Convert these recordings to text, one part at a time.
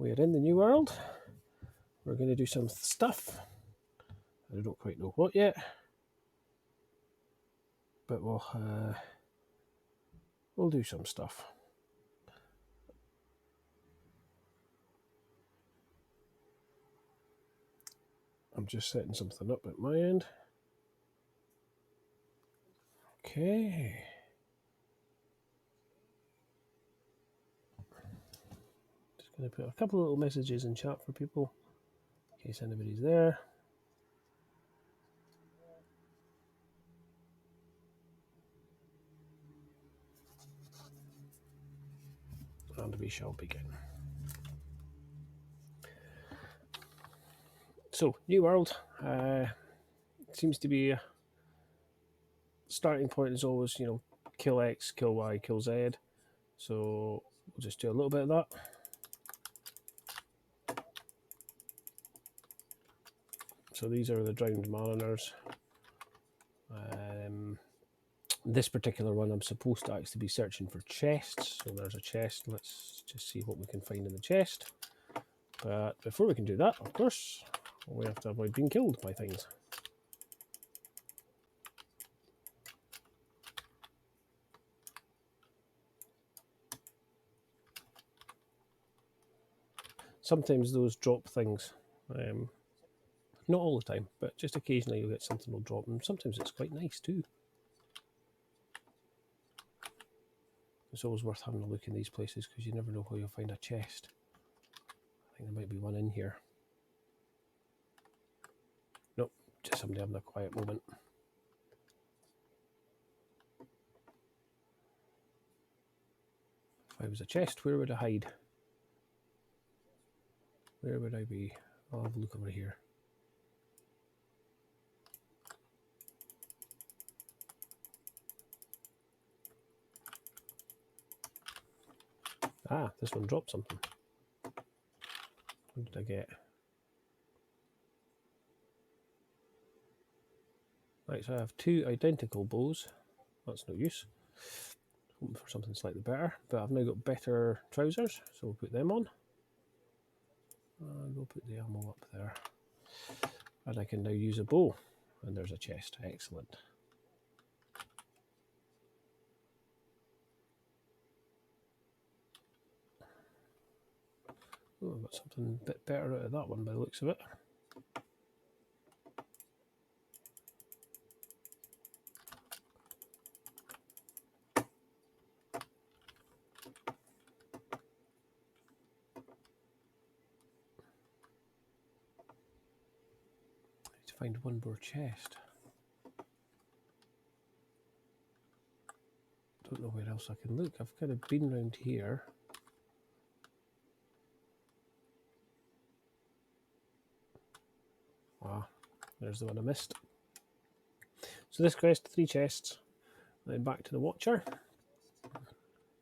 We're in the new world. We're going to do some stuff. I don't quite know what yet, but we'll do some stuff. I'm just setting something up at my end. Okay. Just going to put a couple of little messages in chat for people in case anybody's there. And we shall begin. So, new world. Seems to be a starting point is always, kill X, kill Y, kill Z. So we'll just do a little bit of that. So these are the drowned mariners. This particular one, I'm supposed to actually be searching for chests. So there's a chest. Let's just see what we can find in the chest. But before we can do that, of course, we have to avoid being killed by things. Sometimes those drop things. Not all the time, but just occasionally you'll get something will drop, and sometimes it's quite nice too. It's always worth having a look in these places because you never know where you'll find a chest. I think there might be one in here. Nope, just somebody having a quiet moment. If I was a chest, where would I hide? Where would I be? I'll have a look over here. Ah, this one dropped something. What did I get? Right, so I have two identical bows. That's no use. Hoping for something slightly better, but I've now got better trousers, so we'll put them on. And we'll put the ammo up there. And I can now use a bow. And there's a chest. Excellent. Oh, I've got something a bit better out of that one by the looks of it. Need to find one more chest. Don't know where else I can look. I've kind of been around here. Ah, there's the one I missed. So this quest, 3 chests. Then back to the Watcher.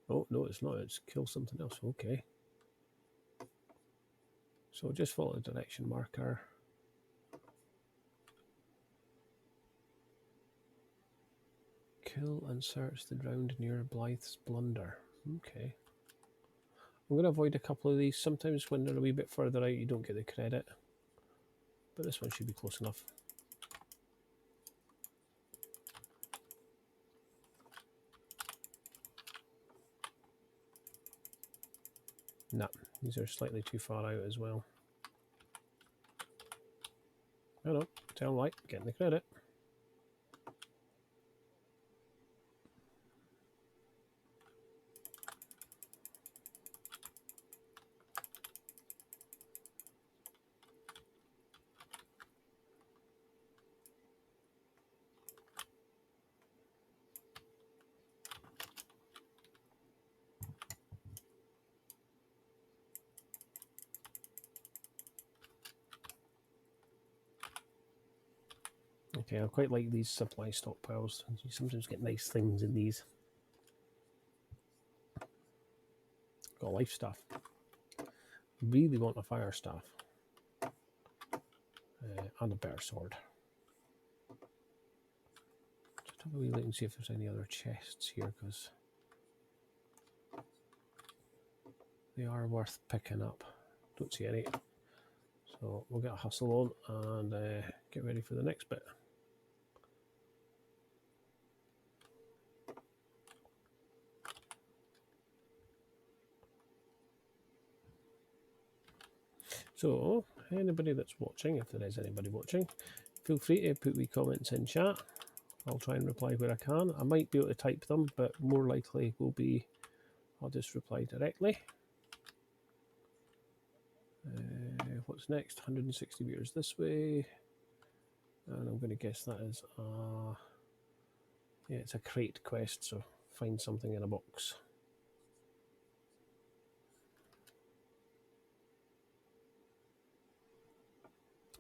Oh, no, it's not. It's kill something else. Okay. So just follow the direction marker. Kill and search the ground near Blythe's Blunder. Okay. I'm going to avoid a couple of these. Sometimes when they're a wee bit further out, you don't get the credit. But this one should be close enough. Nah, these are slightly too far out as well. Oh no, tell light, getting the credit. Okay, I quite like these supply stockpiles. You sometimes get nice things in these. Got a life staff. Really want a fire staff. And a better sword. Just have a wee look and see if there's any other chests here, because they are worth picking up. don't see any. So we'll get a hustle on and get ready for the next bit. So anybody that's watching, if there is anybody watching, feel free to put wee comments in chat. I'll try and reply where I can. I might be able to type them, but more likely will be I'll just reply directly. What's next? 160 meters this way. And I'm going to guess that is yeah, it's a crate quest, so find something in a box.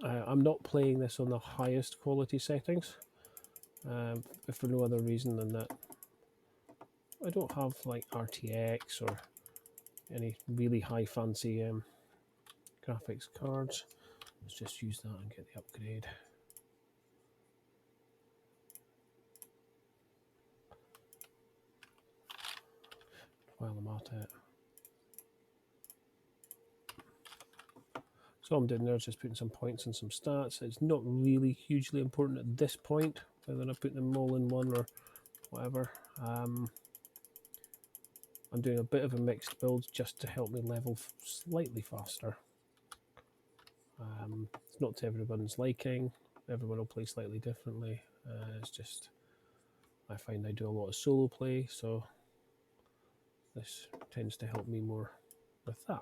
I'm not playing this on the highest quality settings, if for no other reason than that I don't have like RTX or any really high fancy graphics cards. Let's just use that and get the upgrade. While I'm at it. So I'm doing there is just putting some points and some stats. It's not really hugely important at this point whether I put them all in one or whatever. I'm doing a bit of a mixed build just to help me level slightly faster. It's not to everyone's liking. Everyone will play slightly differently. It's just I find I do a lot of solo play, so this tends to help me more with that.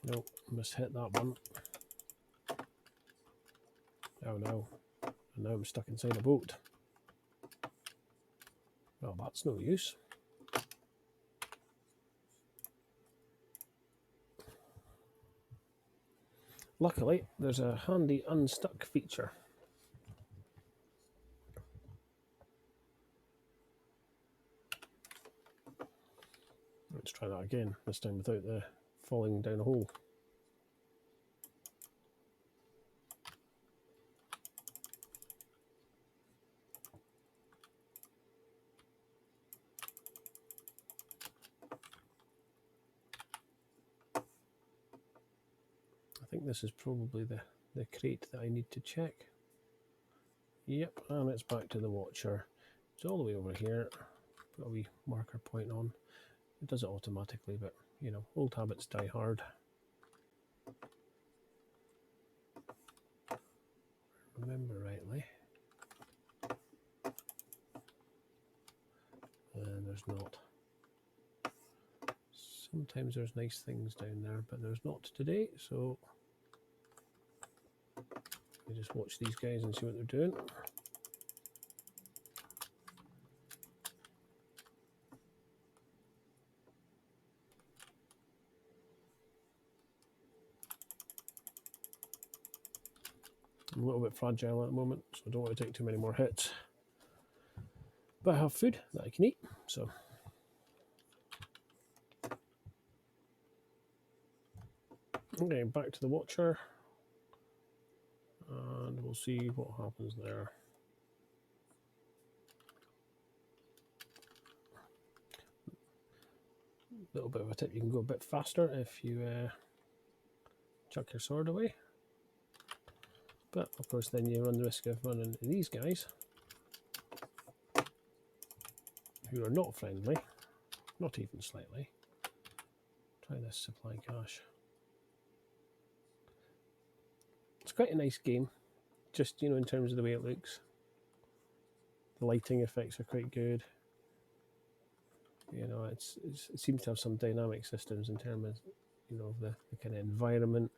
Nope, must hit that one. Oh no. And now I'm stuck inside a boat. Well, that's no use. Luckily, there's a handy unstuck feature. Let's try that again, this time without the falling down a hole. I think this is probably the crate that I need to check. Yep, and it's back to the watcher. It's all the way over here. Put a wee marker point on. It does it automatically, but you know, old habits die hard. Remember rightly. And there's not. Sometimes there's nice things down there, but there's not today, so we just watch these guys and see what they're doing. I'm a little bit fragile at the moment, so I don't want to take too many more hits. But I have food that I can eat, so. Okay, back to the watcher. And we'll see what happens there. A little bit of a tip, you can go a bit faster if you chuck your sword away. But of course then you run the risk of running into these guys who are not friendly, not even slightly. Try this supply cache. It's quite a nice game, just you know in terms of the way it looks. The lighting effects are quite good. You know, it seems to have some dynamic systems in terms of you know the kind of environment.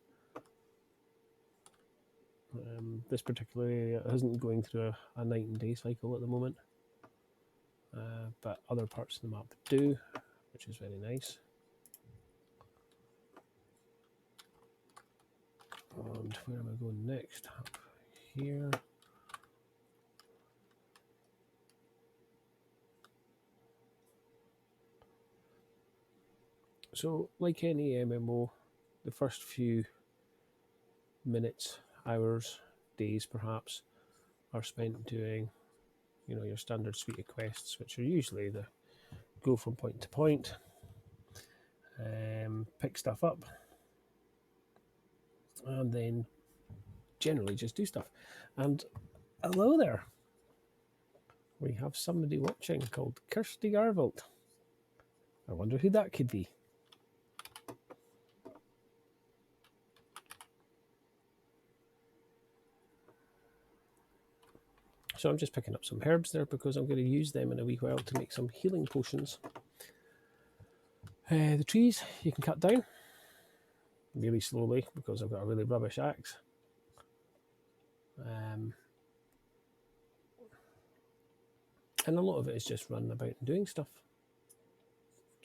This particular area isn't going through a night and day cycle at the moment, but other parts of the map do, which is very nice. And where am I going next? Up here. So, like any MMO, the first few minutes, hours, days perhaps, are spent doing, you know, your standard suite of quests, which are usually the go from point to point, pick stuff up, and then generally just do stuff. And hello there. We have somebody watching called Kirsty Garvold. I wonder who that could be. So I'm just picking up some herbs there because I'm going to use them in a wee while to make some healing potions. The trees you can cut down really slowly because I've got a really rubbish axe. And a lot of it is just running about and doing stuff.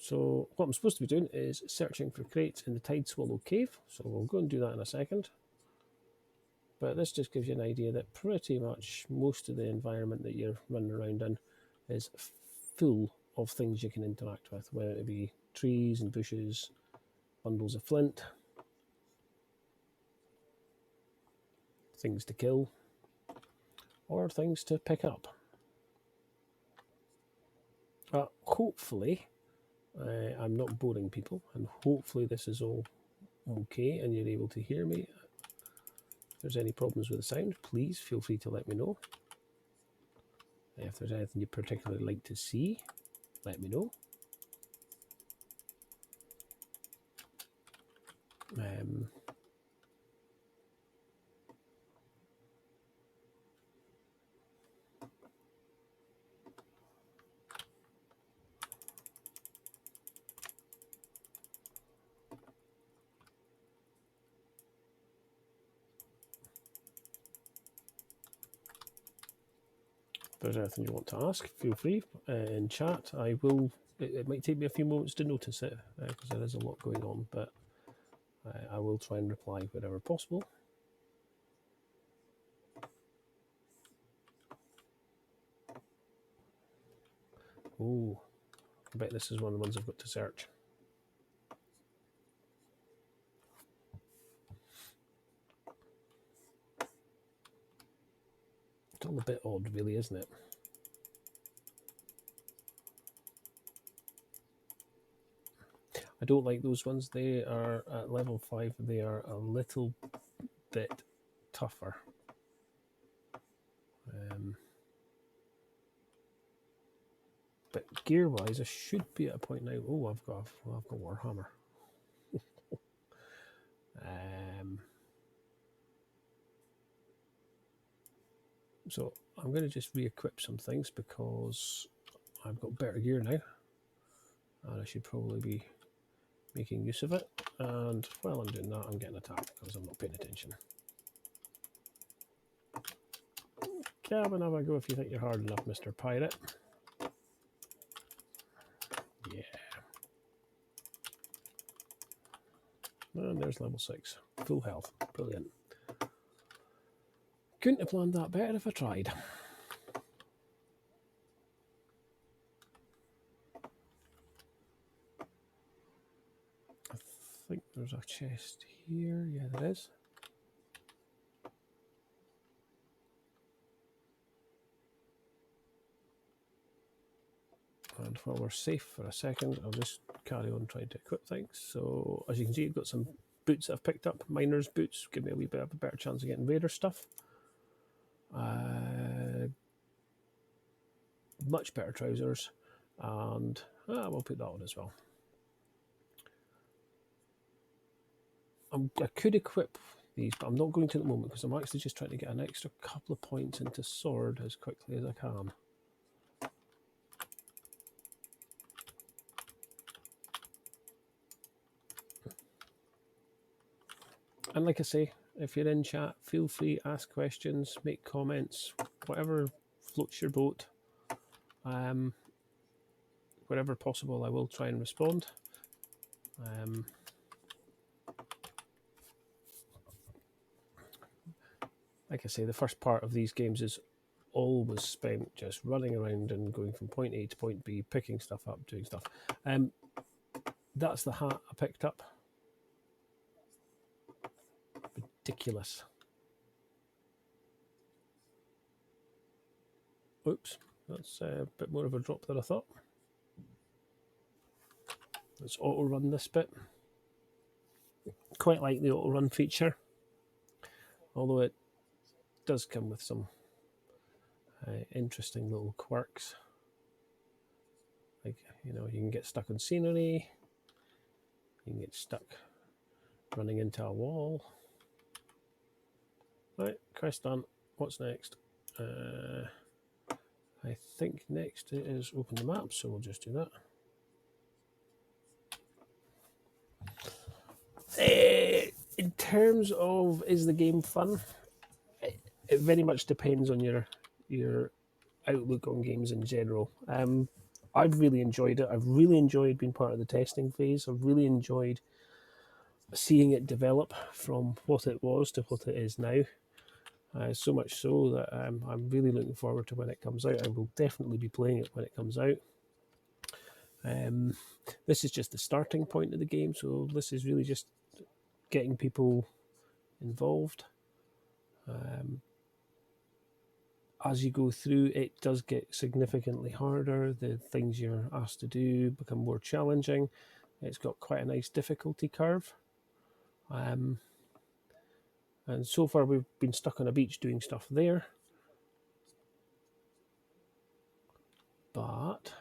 So what I'm supposed to be doing is searching for crates in the Tide Swallow Cave. So we'll go and do that in a second. But this just gives you an idea that pretty much most of the environment that you're running around in is full of things you can interact with, whether it be trees and bushes, bundles of flint, things to kill, or things to pick up. Hopefully, I'm not boring people, and hopefully this is all okay and you're able to hear me. If there's any problems with the sound, please feel free to let me know. If there's anything you particularly like to see, let me know. If there's anything you want to ask, feel free in chat. I will. It might take me a few moments to notice it because there is a lot going on, but I will try and reply wherever possible. Oh, I bet this is one of the ones I've got to search. It's all a bit odd, really, isn't it? I don't like those ones. They are at level 5. They are a little bit tougher. But gear-wise, I should be at a point now. Oh, I've got Warhammer. So I'm going to just re-equip some things because I've got better gear now, and I should probably be making use of it. And while I'm doing that, I'm getting attacked because I'm not paying attention. Cabin, have a go if you think you're hard enough, Mr. Pirate. Yeah. And there's level 6. Full health. Brilliant. Couldn't have planned that better if I tried. I think there's a chest here. Yeah, there is. And while we're safe for a second, I'll just carry on trying to equip things. So as you can see, I've got some boots that I've picked up, miner's boots, give me a wee bit of a better chance of getting raider stuff. Much better trousers, and we'll put that on as well. I could equip these, but I'm not going to at the moment because I'm actually just trying to get an extra couple of points into sword as quickly as I can. And like I say, if you're in chat, feel free, ask questions, make comments, whatever floats your boat. Wherever possible, I will try and respond. Like I say, the first part of these games is always spent just running around and going from point A to point B, picking stuff up, doing stuff. That's the hat I picked up. Ridiculous. Oops, That's a bit more of a drop than I thought. Let's auto run this bit. Quite like the auto run feature, although it does come with some interesting little quirks. Like, you know, you can get stuck on scenery, you can get stuck running into a wall. Right, quest done. What's next? I think next it is open the map, so we'll just do that. In terms of is the game fun, it very much depends on your outlook on games in general. I've really enjoyed it. I've really enjoyed being part of the testing phase. I've really enjoyed seeing it develop from what it was to what it is now. So much so that I'm really looking forward to when it comes out. I will definitely be playing it when it comes out. This is just the starting point of the game, so this is really just getting people involved. As you go through, it does get significantly harder. The things you're asked to do become more challenging. It's got quite a nice difficulty curve. And so far we've been stuck on a beach doing stuff there. But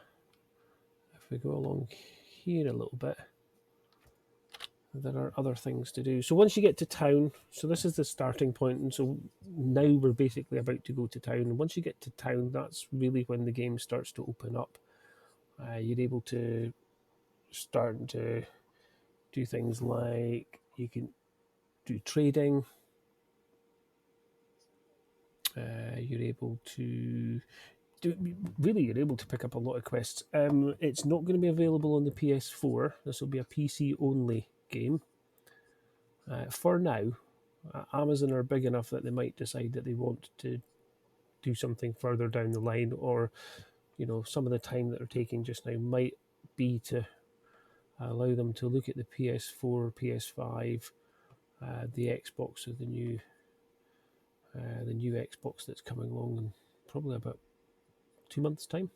if we go along here a little bit, there are other things to do. So once you get to town, so this is the starting point, and so now we're basically about to go to town. And once you get to town, that's really when the game starts to open up. You're able to start to do things like you can do trading. You're able to you're able to pick up a lot of quests. It's not going to be available on the PS4. This will be a PC only game. For now, Amazon are big enough that they might decide that they want to do something further down the line, or you know, some of the time that they're taking just now might be to allow them to look at the PS4, PS5, the Xbox, or the new Xbox that's coming along in probably about 2 months' time.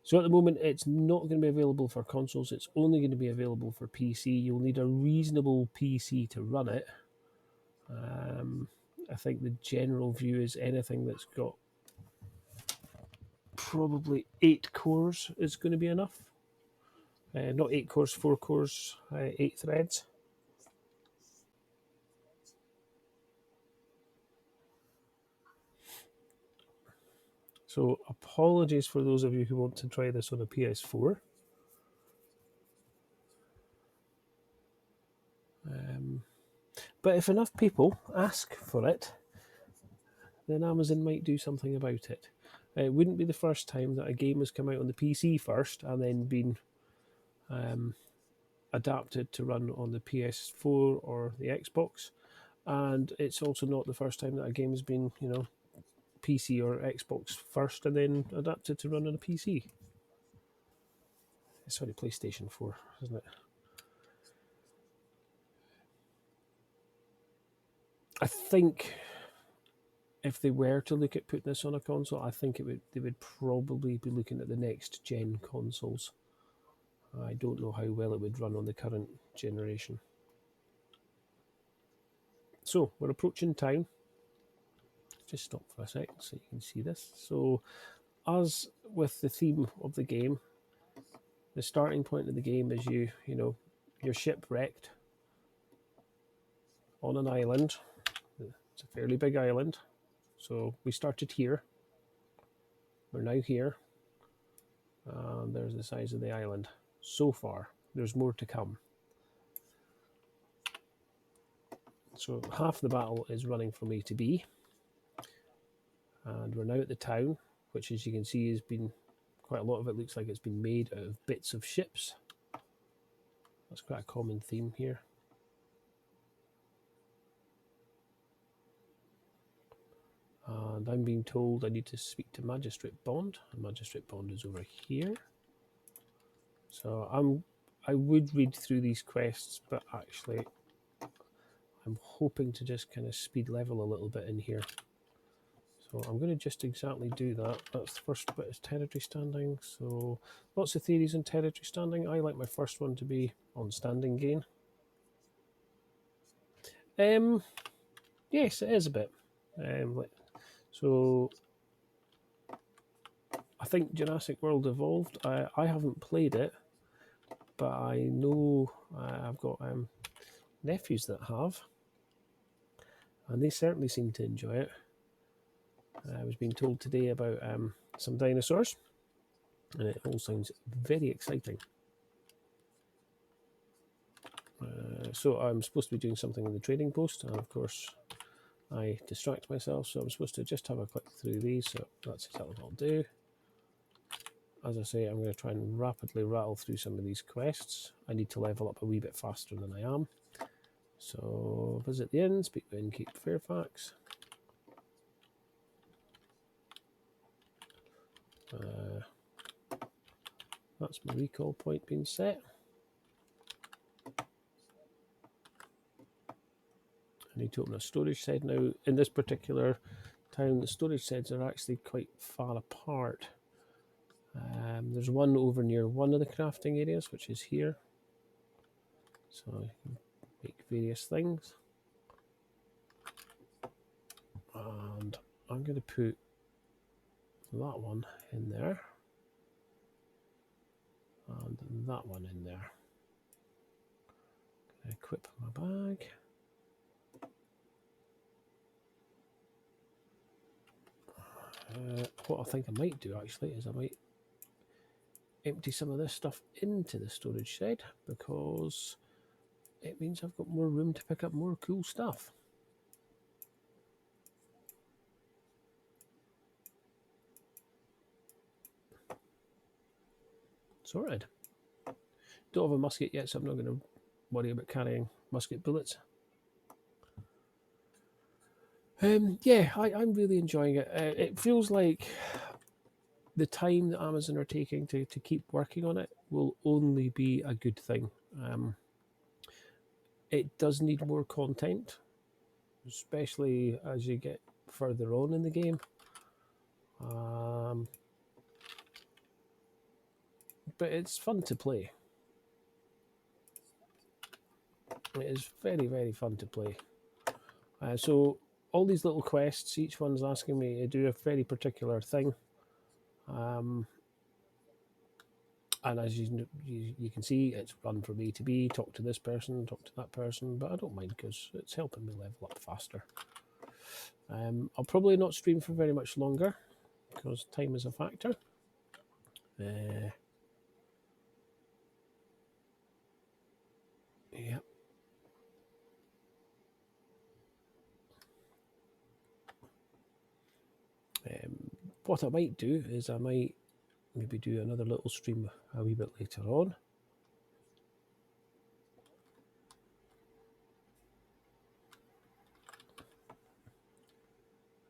So at the moment, it's not going to be available for consoles. It's only going to be available for PC. You'll need a reasonable PC to run it. I think the general view is anything that's got probably 8 cores is going to be enough. Not 8 cores, 4 cores, 8 threads. So apologies for those of you who want to try this on a PS4. But if enough people ask for it, then Amazon might do something about it. It wouldn't be the first time that a game has come out on the PC first and then been adapted to run on the PS4 or the Xbox. And it's also not the first time that a game has been, you know, PC or Xbox first and then adapted to run on a PC. Sorry, PlayStation 4, isn't it? I think if they were to look at putting this on a console, I think they would probably be looking at the next gen consoles. I don't know how well it would run on the current generation. So we're approaching town. Just stop for a second so you can see this. So as with the theme of the game, the starting point of the game is you're shipwrecked on an island. It's a fairly big island. So we started here. We're now here. And there's the size of the island. So far, there's more to come. So half the battle is running from A to B. And we're now at the town, which as you can see has been, quite a lot of it looks like it's been made out of bits of ships. That's quite a common theme here. And I'm being told I need to speak to Magistrate Bond. And Magistrate Bond is over here. So I would read through these quests, but actually I'm hoping to just kind of speed level a little bit in here. So So I'm going to just exactly do that. That's the first bit, is territory standing. So lots of theories on territory standing. I like my first one to be on standing gain. Yes, it is a bit. So I think Jurassic World Evolved, I haven't played it, but I know I've got nephews that have, and they certainly seem to enjoy it. I was being told today about some dinosaurs, and it all sounds very exciting. So I'm supposed to be doing something in the trading post, and of course I distract myself, so I'm supposed to just have a click through these, so that's exactly what I'll do. As I say, I'm going to try and rapidly rattle through some of these quests. I need to level up a wee bit faster than I am. So, visit the inn, speak with Innkeep Fairfax. That's my recall point being set. I need to open a storage shed now. In this particular town, the storage sheds are actually quite far apart. There's one over near one of the crafting areas, which is here. So you can make various things. And I'm going to put that one in there. And that one in there. Equip my bag. What I think I might do actually is I might empty some of this stuff into the storage shed, because it means I've got more room to pick up more cool stuff. Sorted. Don't have a musket yet, so I'm not going to worry about carrying musket bullets. Yeah, I'm really enjoying it. It feels like the time that Amazon are taking to keep working on it will only be a good thing. It does need more content, especially as you get further on in the game. But it's fun to play. It is very, very fun to play. So all these little quests, each one's asking me to do a very particular thing. And as you can see, it's run from A to B, talk to this person, talk to that person, but I don't mind because it's helping me level up faster. I'll probably not stream for very much longer because time is a factor. Yeah. What I might do is I might maybe do another little stream a wee bit later on.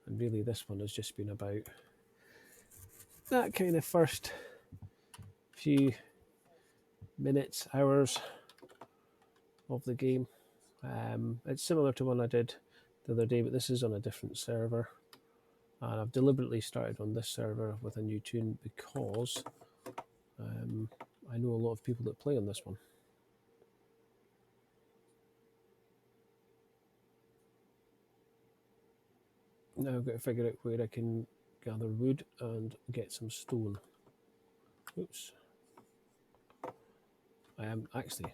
And really this one has just been about that kind of first few minutes, hours of the game. It's similar to one I did the other day, but this is on a different server. And I've deliberately started on this server with a new tune because I know a lot of people that play on this one. Now I've got to figure out where I can gather wood and get some stone. Oops. Actually,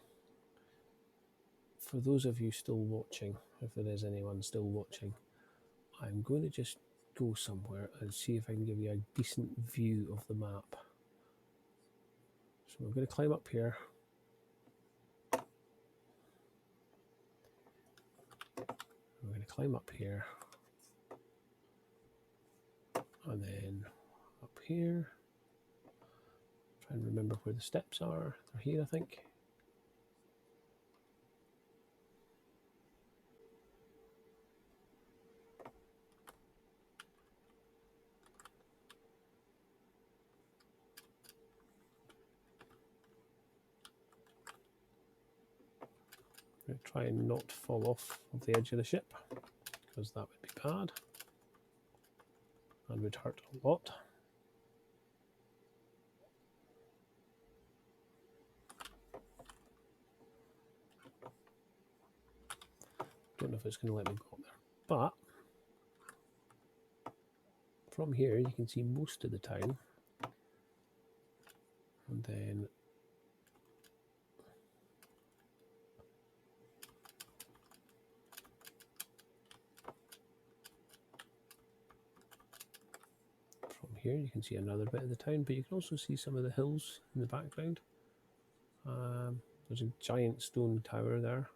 for those of you still watching, if there is anyone still watching, I'm going to just go somewhere and see if I can give you a decent view of the map. So I'm going to climb up here. I'm going to climb up here. And then up here. Try and remember where the steps are. They're here, I think. I'm going to try and not fall off of the edge of the ship, because that would be bad. and would hurt a lot. Don't know if it's going to let me go up there, but from here you can see most of the town, and then from here you can see another bit of the town, but you can also see some of the hills in the background. There's a giant stone tower there.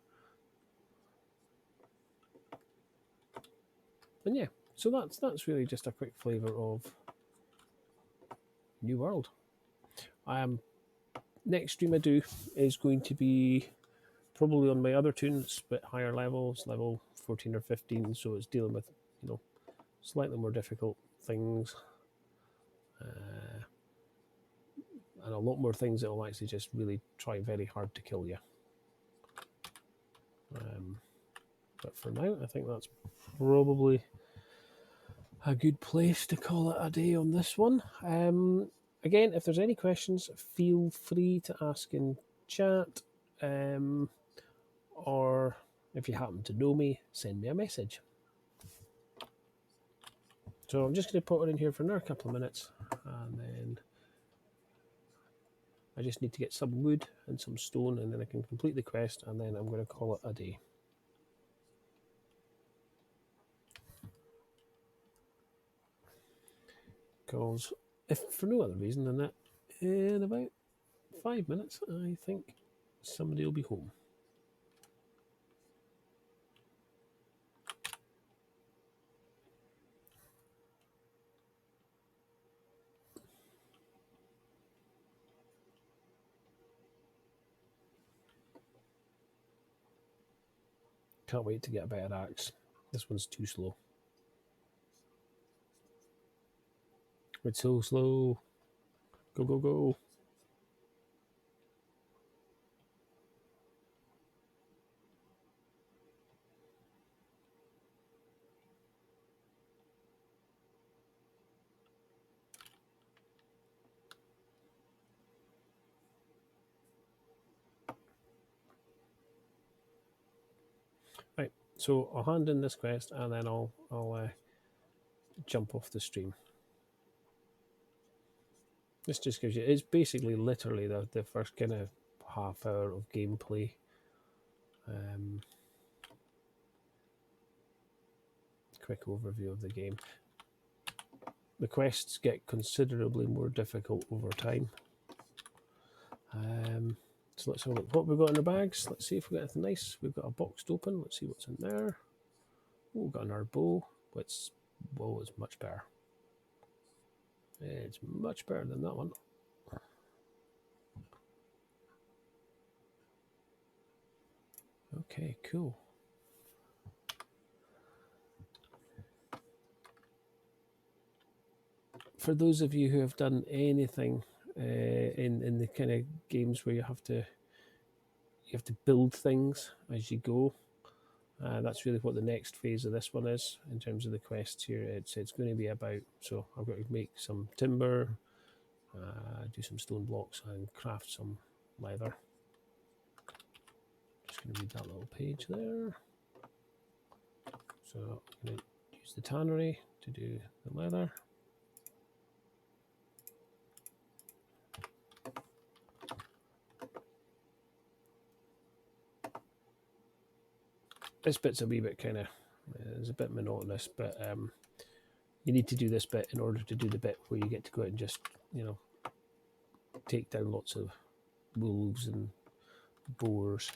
And yeah, so that's really just a quick flavour of New World. Next stream I do is going to be probably on my other tunes, but higher levels, level 14 or 15, so it's dealing with, you know, slightly more difficult things. And a lot more things that will actually just really try very hard to kill you. But for now, I think that's probably a good place to call it a day on this one. Again, if there's any questions, feel free to ask in chat, or if you happen to know me, send me a message. So I'm just going to put it in here for another couple of minutes, and then I just need to get some wood and some stone, and then I can complete the quest, and then I'm going to call it a day. Because if for no other reason than that, in about 5 minutes, I think somebody will be home. Can't wait to get a better axe. This one's too slow. It's so slow. Go, go, go. Right, so I'll hand in this quest, and then I'll jump off the stream. This just gives you, it's basically literally the first kind of half hour of gameplay. Quick overview of the game. The quests get considerably more difficult over time. So let's have a look what we've got in our bags. Let's see if we got anything nice. We've got a box to open. Let's see what's in there. Oh, we've got another bow. Which bow is much better. It's much better than that one. Okay, cool. For those of you who have done anything in the kind of games where you have to build things as you go, that's really what the next phase of this one is in terms of the quests here. It's going to be about, so I've got to make some timber, do some stone blocks, and craft some leather. Just going to read that little page there. So I'm going to use the tannery to do the leather. This bit's a wee bit kind of, it's a bit monotonous, but you need to do this bit in order to do the bit where you get to go out and just, you know, take down lots of wolves and boars,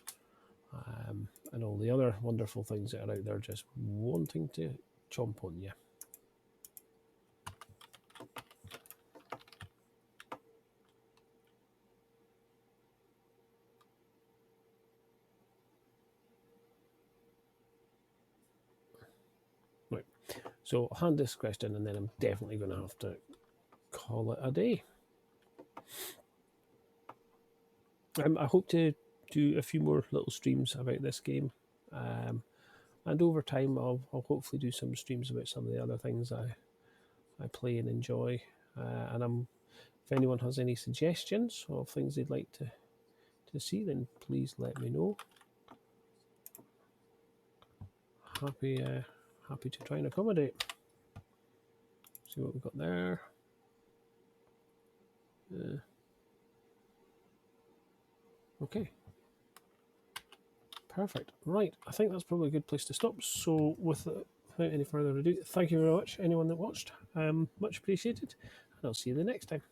and all the other wonderful things that are out there just wanting to chomp on you. Right, so I'll hand this question, and then I'm definitely going to have to call it a day. I hope to do a few more little streams about this game, and over time I'll hopefully do some streams about some of the other things I play and enjoy. And if anyone has any suggestions or things they'd like to see, then please let me know. Happy to try and accommodate. See what we've got there. Okay. Perfect. Right, I think that's probably a good place to stop. So without any further ado, thank you very much, anyone that watched. Much appreciated, and I'll see you the next time.